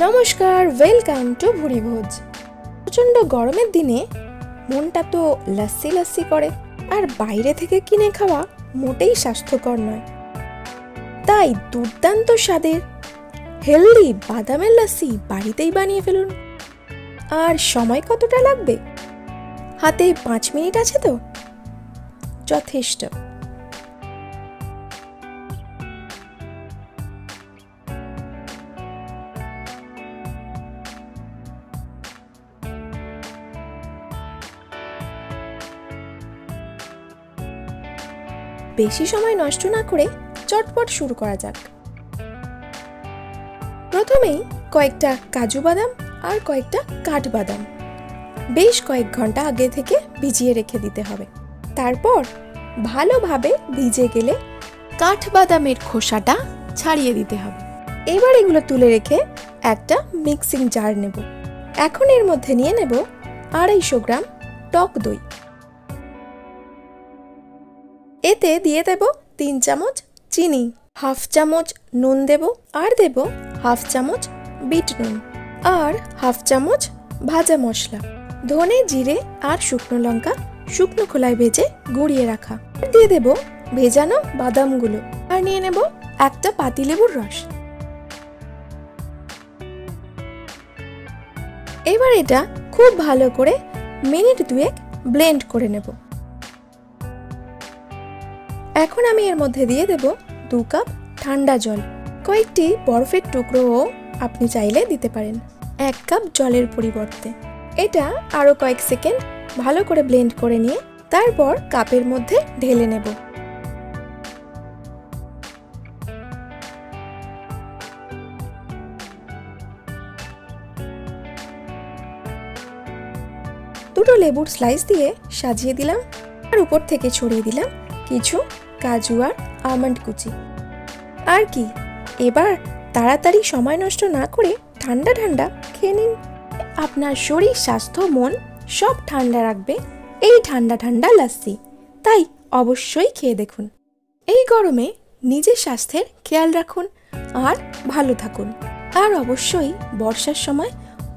নমস্কার, welcome to ভুরি ভোজ। প্রচণ্ড গরমের দিনে মনটা তো লস্যি লস্যি করে, আর বাইরে থেকে কিনে খাওয়া মোটেই স্বাস্থ্যকর নয়। তাই দুর্দান্ত স্বাদের হেলদি বাদামের লস্যি বাড়িতেই বানিয়ে ফেলুন। আর সময় কতটা লাগবে? হাতে 5 মিনিট আছে তো, যথেষ্ট। বেশি সময় নষ্ট না করে চটপট শুরু করা যাক। প্রথমেই কয়েকটা কাজু বাদাম আর কয়েকটা কাঠবাদাম বেশ কয়েক ঘন্টা আগে থেকে ভিজিয়ে রেখে দিতে হবে। তারপর ভালোভাবে ভিজে গেলে কাঠবাদামের খোসাটা ছাড়িয়ে দিতে হবে। এবার এগুলো তুলে রেখে একটা মিক্সিং জার নেব। এখন এর মধ্যে নিয়ে নেব 250 গ্রাম টক দই। এতে দিয়ে দেব 3 চামচ চিনি, হাফ চামচ নুন দেব, আর দেব হাফ চামচ বিট নুন, আর হাফ চামচ ভাজা মশলা, ধনে, জিরে আর শুকনো লঙ্কা শুকনো খোলায় ভেজে গুঁড়িয়ে রাখা। দিয়ে দেব ভেজানো বাদামগুলো, আর নিয়ে নেব একটা পাতিলেবুর রস। এবার এটা খুব ভালো করে মিনিট 2 ব্লেন্ড করে নেব। এখন আমি এর মধ্যে দিয়ে দেব 2 কাপ ঠান্ডা জল। কয়েকটি বরফের টুকরোও আপনি চাইলে দিতে পারেন 1 কাপ জলের পরিবর্তে। এটা আরো কয়েক সেকেন্ড ভালো করে ব্লেন্ড করে নিয়ে তারপর কাপের মধ্যে ঢেলে নেব। দুটো লেবুর স্লাইস দিয়ে সাজিয়ে দিলাম, আর উপর থেকে ছড়িয়ে দিলাম কিছু কাজু আর আমন্ড কুচি। আর কি, এবার তাড়াতাড়ি সময় নষ্ট না করে ঠান্ডা ঠান্ডা খেয়ে নিন। আপনার শরীর, স্বাস্থ্য, মন সব ঠান্ডা রাখবে এই ঠান্ডা ঠান্ডা লস্যি। তাই অবশ্যই খেয়ে দেখুন। এই গরমে নিজের স্বাস্থ্যের খেয়াল রাখুন আর ভালো থাকুন। আর অবশ্যই বর্ষার সময়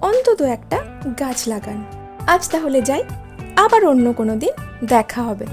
অন্তত একটা গাছ লাগান। আজ তাহলে যাই, আবার অন্য কোনো দিন দেখা হবে।